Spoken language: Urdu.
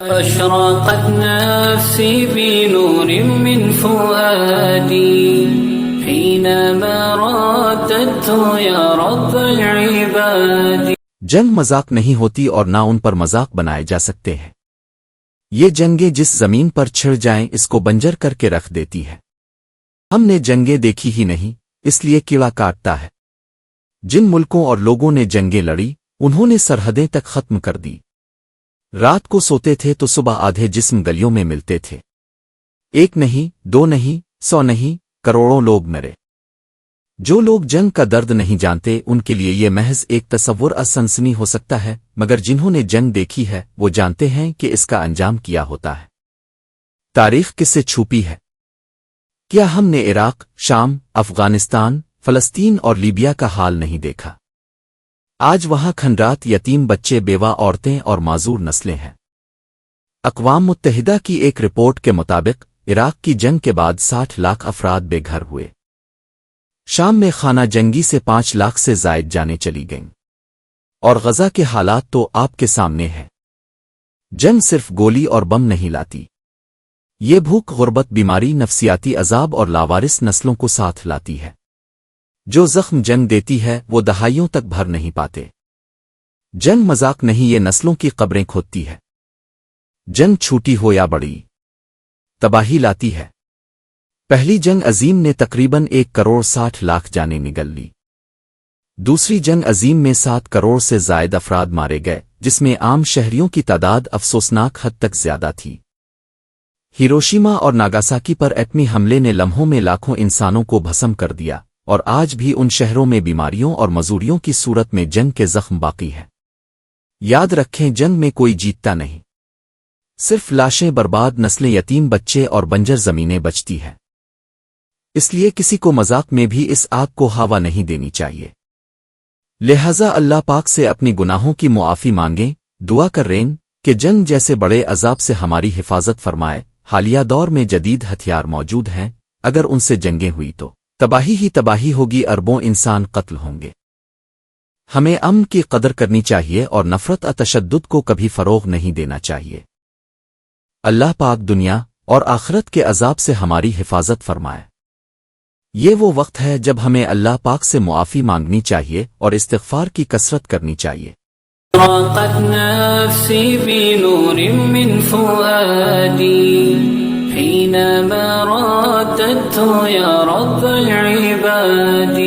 أشرقت نفسي بنور من فؤادي حينما رددت يا رب العباد. جنگ مذاق نہیں ہوتی اور نہ ان پر مذاق بنائے جا سکتے ہیں. یہ جنگیں جس زمین پر چھڑ جائیں اس کو بنجر کر کے رکھ دیتی ہے. ہم نے جنگیں دیکھی ہی نہیں اس لیے کیڑا کاٹتا ہے. جن ملکوں اور لوگوں نے جنگیں لڑی انہوں نے سرحدیں تک ختم کر دی. رات کو سوتے تھے تو صبح آدھے جسم گلیوں میں ملتے تھے. ایک نہیں، دو نہیں، 100 نہیں، کروڑوں لوگ مرے. جو لوگ جنگ کا درد نہیں جانتے ان کے لیے یہ محض ایک تصور سنسنی ہو سکتا ہے، مگر جنہوں نے جنگ دیکھی ہے وہ جانتے ہیں کہ اس کا انجام کیا ہوتا ہے. تاریخ کس سے چھپی ہے؟ کیا ہم نے عراق، شام، افغانستان، فلسطین اور لیبیا کا حال نہیں دیکھا؟ آج وہاں کھنڈرات، یتیم بچے، بیوہ عورتیں اور معذور نسلیں ہیں. اقوام متحدہ کی ایک رپورٹ کے مطابق عراق کی جنگ کے بعد 60 لاکھ افراد بے گھر ہوئے. شام میں خانہ جنگی سے 5 لاکھ سے زائد جانیں چلی گئیں. اور غزہ کے حالات تو آپ کے سامنے ہیں. جنگ صرف گولی اور بم نہیں لاتی. یہ بھوک، غربت، بیماری، نفسیاتی عذاب اور لاوارث نسلوں کو ساتھ لاتی ہے. جو زخم جنگ دیتی ہے وہ دہائیوں تک بھر نہیں پاتے. جنگ مذاق نہیں، یہ نسلوں کی قبریں کھودتی ہے. جنگ چھوٹی ہو یا بڑی تباہی لاتی ہے. پہلی جنگ عظیم نے تقریباً 1 کروڑ 60 لاکھ جانیں نگل لی. دوسری جنگ عظیم میں 7 کروڑ سے زائد افراد مارے گئے، جس میں عام شہریوں کی تعداد افسوسناک حد تک زیادہ تھی. ہیروشیما اور ناگاساکی پر ایٹمی حملے نے لمحوں میں لاکھوں انسانوں کو بھسم کر دیا، اور آج بھی ان شہروں میں بیماریوں اور مزوریوں کی صورت میں جنگ کے زخم باقی ہیں. یاد رکھیں، جنگ میں کوئی جیتتا نہیں. صرف لاشیں، برباد نسلیں، یتیم بچے اور بنجر زمینیں بچتی ہیں. اس لیے کسی کو مذاق میں بھی اس آگ کو ہوا نہیں دینی چاہیے. لہذا اللہ پاک سے اپنی گناہوں کی معافی مانگیں، دعا کر رہیں کہ جنگ جیسے بڑے عذاب سے ہماری حفاظت فرمائے. حالیہ دور میں جدید ہتھیار موجود ہیں، اگر ان سے جنگیں ہوئی تو تباہی ہی تباہی ہوگی، اربوں انسان قتل ہوں گے. ہمیں امن کی قدر کرنی چاہیے اور نفرت اور تشدد کو کبھی فروغ نہیں دینا چاہیے. اللہ پاک دنیا اور آخرت کے عذاب سے ہماری حفاظت فرمائے. یہ وہ وقت ہے جب ہمیں اللہ پاک سے معافی مانگنی چاہیے اور استغفار کی کثرت کرنی چاہیے. أشرقت نفسي بنور من فؤادي حينما رددت يا رب العباد.